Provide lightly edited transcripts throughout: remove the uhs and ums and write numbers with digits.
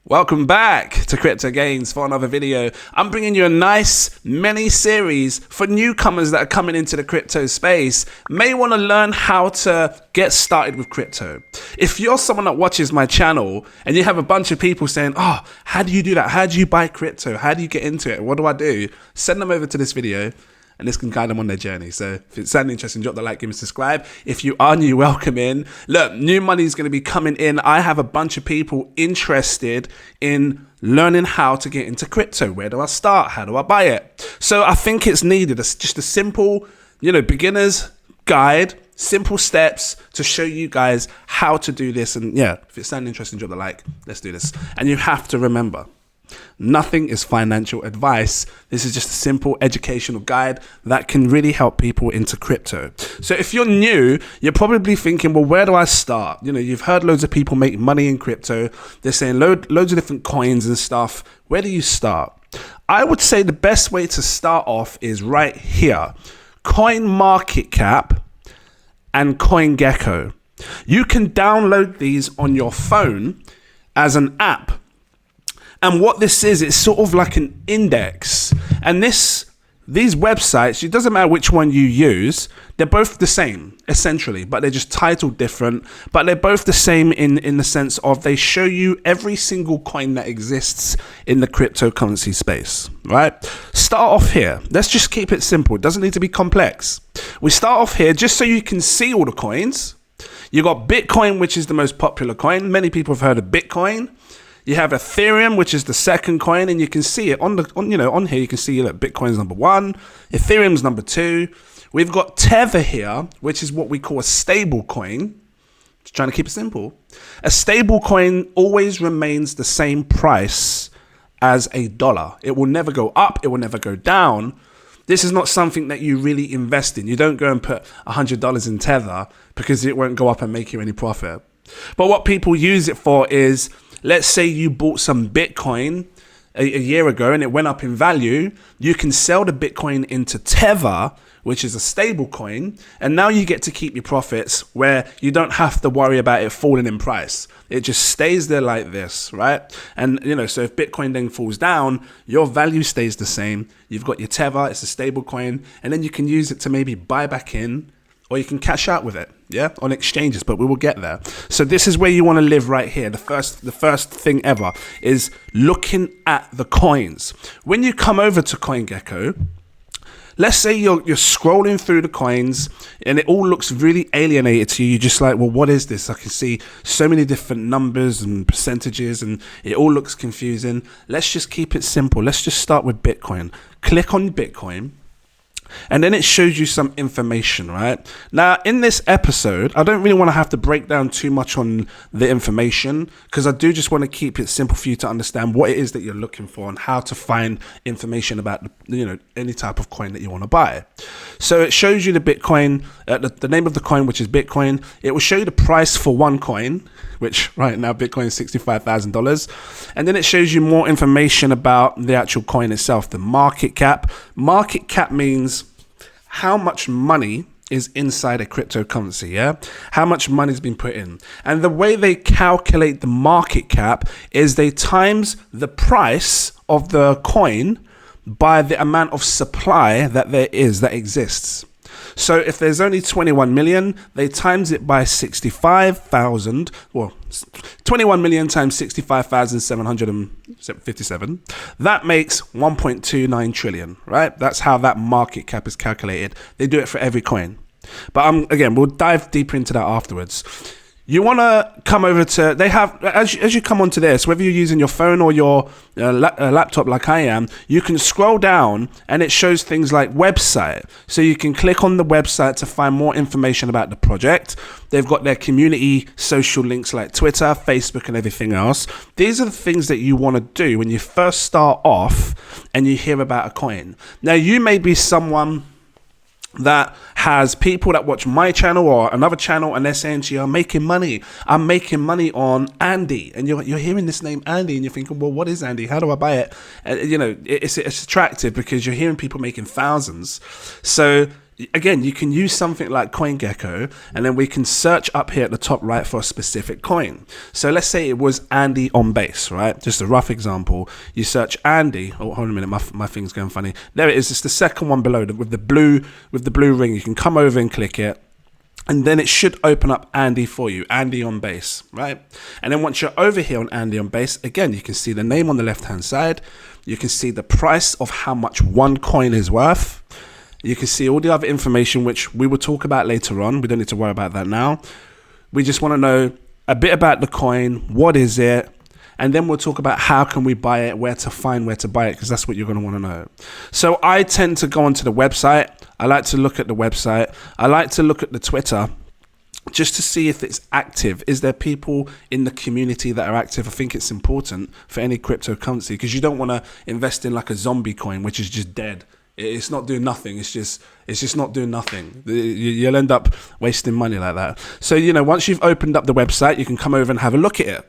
Welcome back to Cryptogains for another video. I'm bringing you a nice mini series for newcomers that are coming into the crypto space. May want to learn how to get started with crypto. If you're someone that watches my channel and you have a bunch of people saying, oh, how do you do that? How do you buy crypto? How do you get into it? What do I do? Send them over to this video and this can guide them on their journey. So if it's sounding interesting, drop the like, give me a subscribe. If you are new, welcome in. Look, new money is going to be coming in. I have a bunch of people interested in learning how to get into crypto. Where do I start? How do I buy it? So I think it's needed. It's just a simple, beginner's guide, simple steps to show you guys how to do this. And yeah, if it's sounding interesting, drop the like. Let's do this. And you have to remember, nothing is financial advice. This is just a simple educational guide that can really help people into crypto. So if you're new, you're probably thinking, well, where do I start? You've heard loads of people make money in crypto. They're saying loads of different coins and stuff. Where do you start? I would say the best way to start off is right here. CoinMarketCap and CoinGecko. You can download these on your phone as an app. And what this is, it's sort of like an index. And these websites, it doesn't matter which one you use, they're both the same, essentially, but they're just titled different. But they're both the same in the sense of they show you every single coin that exists in the cryptocurrency space, right? Start off here. Let's just keep it simple. It doesn't need to be complex. We start off here just so you can see all the coins. You got Bitcoin, which is the most popular coin. Many people have heard of Bitcoin. You have Ethereum, which is the second coin, and you can see it on here. You can see that Bitcoin's number 1, Ethereum's number 2. We've got Tether here, which is what we call a stable coin. Just trying to keep it simple. A stable coin always remains the same price as a dollar. It will never go up. It will never go down. This is not something that you really invest in. You don't go and put $100 in Tether because it won't go up and make you any profit. But what people use it for is, let's say you bought some Bitcoin a year ago and it went up in value. You can sell the Bitcoin into Tether, which is a stable coin. And now you get to keep your profits where you don't have to worry about it falling in price. It just stays there like this, right? And, so if Bitcoin then falls down, your value stays the same. You've got your Tether, it's a stable coin. And then you can use it to maybe buy back in, or you can cash out with it, on exchanges, but we will get there. So this is where you want to live right here. The first thing ever is looking at the coins. When you come over to CoinGecko, let's say you're scrolling through the coins and it all looks really alienated to you. You're just like, well, what is this? I can see so many different numbers and percentages and it all looks confusing. Let's just keep it simple. Let's just start with Bitcoin. Click on Bitcoin. And then it shows you some information, right? Now, in this episode, I don't really want to have to break down too much on the information because I do just want to keep it simple for you to understand what it is that you're looking for and how to find information about, any type of coin that you want to buy. So it shows you the Bitcoin, the name of the coin, which is Bitcoin. It will show you the price for one coin, which right now Bitcoin is $65,000. And then it shows you more information about the actual coin itself, the market cap. Market cap means how much money is inside a cryptocurrency, how much money has been put in. And the way they calculate the market cap is they times the price of the coin by the amount of supply that exists. So if there's only 21 million, they times it by 65,000. Well, 21 million times 65,757. That makes 1.29 trillion, right? That's how that market cap is calculated. They do it for every coin. But again, we'll dive deeper into that afterwards. You want to come over to, they have, as you come onto this, whether you're using your phone or your laptop like I am, you can scroll down and it shows things like website. So you can click on the website to find more information about the project. They've got their community social links like Twitter, Facebook and everything else. These are the things that you want to do when you first start off and you hear about a coin. Now you may be someone that has people that watch my channel or another channel and they're saying to you, I'm making money on Andy, and you're hearing this name Andy and you're thinking, well, what is Andy? How do I buy it? It's attractive because you're hearing people making thousands. So again, you can use something like CoinGecko, and then we can search up here at the top right for a specific coin. So let's say it was Andy on base, right? Just a rough example. You search Andy. Oh, hold on a minute, my thing's going funny. There it is. It's the second one below with the blue ring. You can come over and click it, and then it should open up Andy for you, Andy on base, right? And then once you're over here on Andy on base, again, you can see the name on the left-hand side. You can see the price of how much one coin is worth. You can see all the other information, which we will talk about later on. We don't need to worry about that now. We just want to know a bit about the coin. What is it? And then we'll talk about how can we buy it, where to buy it, because that's what you're going to want to know. So I tend to go onto the website. I like to look at the website. I like to look at the Twitter just to see if it's active. Is there people in the community that are active? I think it's important for any cryptocurrency, because you don't want to invest in like a zombie coin, which is just dead. It's not doing nothing. It's just not doing nothing. You'll end up wasting money like that. So, once you've opened up the website, you can come over and have a look at it.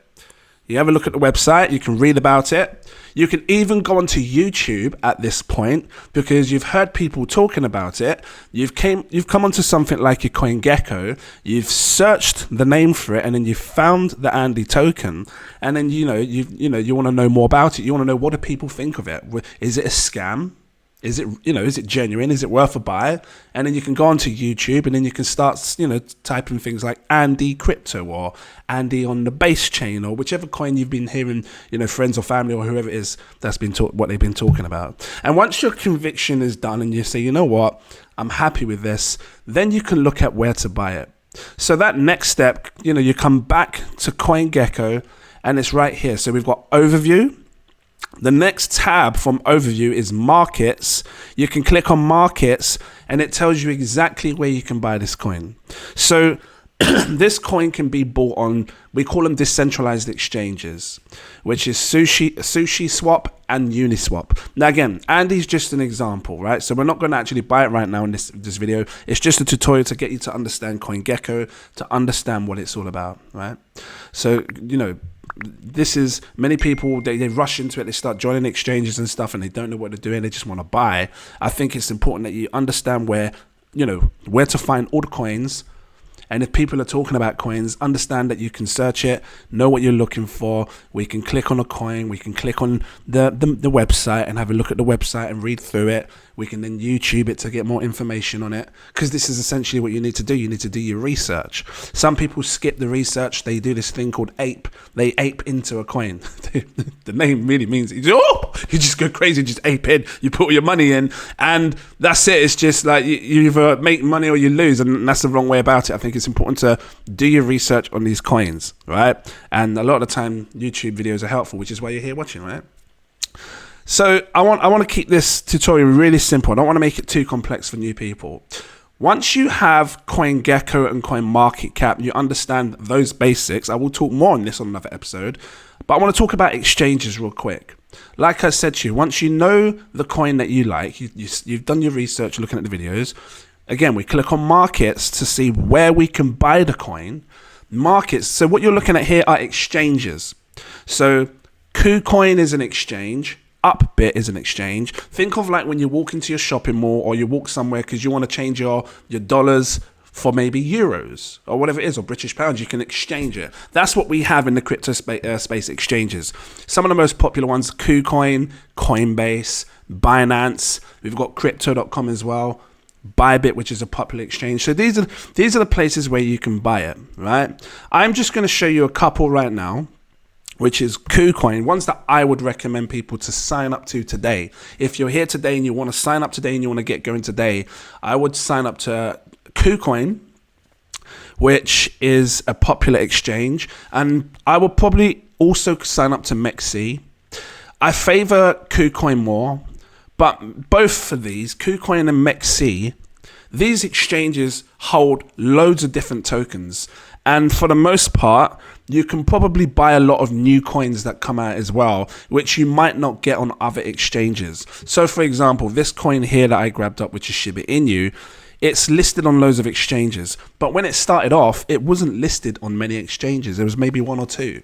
You have a look at the website, you can read about it. You can even go onto YouTube at this point, because you've heard people talking about it. You've come onto something like your CoinGecko, you've searched the name for it, and then you've found the Andy token, and then you want to know more about it. You want to know, what do people think of it? Is it a scam? Is it genuine? Is it worth a buy? And then you can go onto YouTube, and then you can start, typing things like Andy crypto or Andy on the base chain, or whichever coin you've been hearing, friends or family or whoever it is that's been what they've been talking about. And once your conviction is done and you say, you know what, I'm happy with this, then you can look at where to buy it. So that next step, you come back to CoinGecko, and it's right here. So we've got overview. The next tab from overview is markets. You can click on markets, and it tells you exactly where you can buy this coin. So this coin can be bought on, we call them decentralized exchanges, which is Sushi Swap and Uniswap. Now again, Andy's just an example, right? So we're not going to actually buy it right now in this video. It's just a tutorial to get you to understand CoinGecko, to understand what it's all about, right? So, this is, many people, they rush into it, they start joining exchanges and stuff, and they don't know what they're doing, they just want to buy. I think it's important that you understand where to find all the coins. And if people are talking about coins, understand that you can search it, know what you're looking for. We can click on a coin, we can click on the website and have a look at the website and read through it. We can then YouTube it to get more information on it, because this is essentially what you need to do. You need to do your research. Some people skip the research. They do this thing called ape. They ape into a coin. The name really means you just go crazy, just ape in. You put all your money in, and that's it. It's just like you either make money or you lose, and that's the wrong way about it. I think it's important to do your research on these coins, right? And a lot of the time, YouTube videos are helpful, which is why you're here watching, right? So I want to keep this tutorial really simple. I don't want to make it too complex for new people. Once you have CoinGecko and CoinMarketCap, you understand those basics. I will talk more on this on another episode, but I want to talk about exchanges real quick. Like I said to you, once you know the coin that you like, you've done your research looking at the videos. Again, we click on markets to see where we can buy the coin. Markets. So what you're looking at here are exchanges. So KuCoin is an exchange. Upbit is an exchange. Think of like when you walk into your shopping mall, or you walk somewhere because you want to change your dollars for maybe euros or whatever it is, or British pounds. You can exchange it. That's what we have in the crypto space exchanges. Some of the most popular ones: KuCoin, Coinbase, Binance. We've got crypto.com as well. Bybit, which is a popular exchange. So these are the places where you can buy it, right? I'm just going to show you a couple right now, which is KuCoin, ones that I would recommend people to sign up to today. If you're here today and you want to sign up today and you want to get going today, I would sign up to KuCoin, which is a popular exchange. And I would probably also sign up to MEXC. I favor KuCoin more, but both of these, KuCoin and MEXC, these exchanges hold loads of different tokens. And for the most part, you can probably buy a lot of new coins that come out as well, which you might not get on other exchanges. So for example, this coin here that I grabbed up, which is Shiba Inu, it's listed on loads of exchanges. But when it started off, it wasn't listed on many exchanges. There was maybe one or two.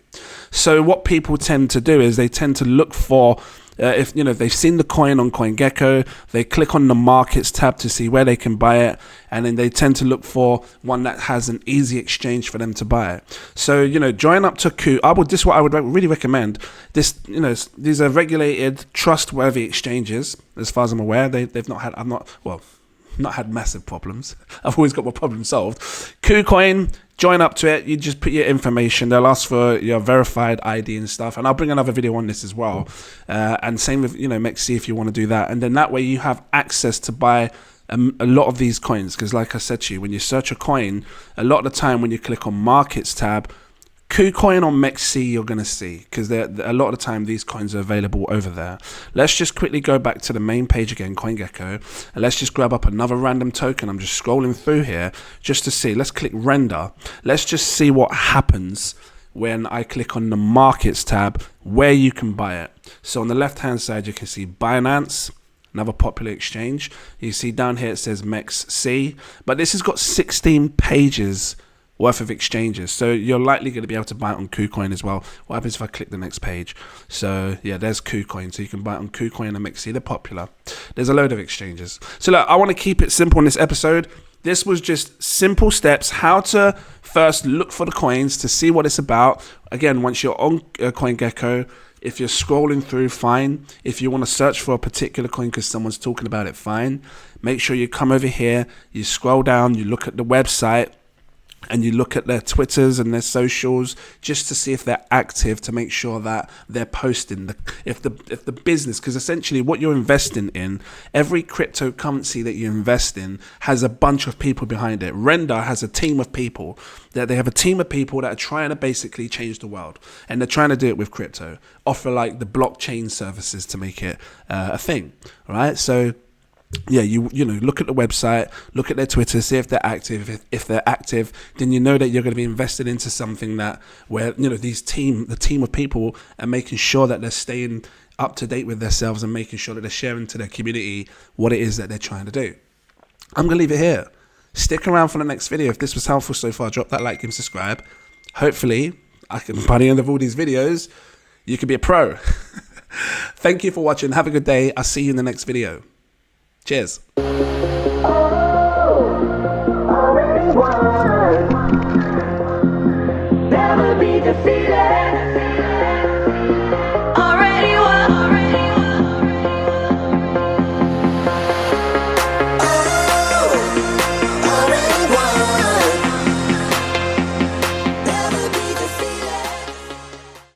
So what people tend to do is they tend to look for if they've seen the coin on CoinGecko, they click on the markets tab to see where they can buy it, and then they tend to look for one that has an easy exchange for them to buy it. So join up to this is what I would really recommend. These are regulated, trustworthy exchanges. As far as I'm aware, they've not had massive problems. I've always got my problem solved. KuCoin, join up to it. You just put your information. They'll ask for your verified ID and stuff. And I'll bring another video on this as well. And same with MEXC if you want to do that. And then that way you have access to buy a lot of these coins. Because like I said to you, when you search a coin, a lot of the time when you click on Markets tab, KuCoin or MEXC you're going to see, because a lot of the time these coins are available over there. Let's just quickly go back to the main page again, CoinGecko, and let's just grab up another random token. I'm just scrolling through here just to see. Let's click render. Let's just see what happens when I click on the markets tab where you can buy it. So on the left hand side you can see Binance, another popular exchange. You see down here it says MEXC, but this has got 16 pages worth of exchanges, so you're likely going to be able to buy it on KuCoin as well. What happens if I click the next page? So yeah, there's KuCoin, so you can buy it on KuCoin and MEXC. They're popular. There's a load of exchanges. So look, I want to keep it simple in this episode. This was just simple steps how to first look for the coins to see what it's about. Again, once you're on CoinGecko, if you're scrolling through, fine. If you want to search for a particular coin because someone's talking about it, fine. Make sure you come over here, you scroll down, you look at the website, and you look at their Twitters and their socials just to see if they're active, to make sure that they're posting if the business, because essentially what you're investing in, every cryptocurrency that you invest in has a bunch of people behind it. Render has a team of people that are trying to basically change the world, and they're trying to do it with crypto, offer like the blockchain services to make it a thing. All right, so yeah, you look at the website, look at their Twitter, see if they're active. If they're active, then you know that you're going to be invested into something where the team of people are making sure that they're staying up to date with themselves and making sure that they're sharing to their community what it is that they're trying to do. I'm going to leave it here. Stick around for the next video. If this was helpful so far, drop that like and subscribe. Hopefully, by the end of all these videos, you can be a pro. Thank you for watching. Have a good day. I'll see you in the next video. Cheers. Never be defeated.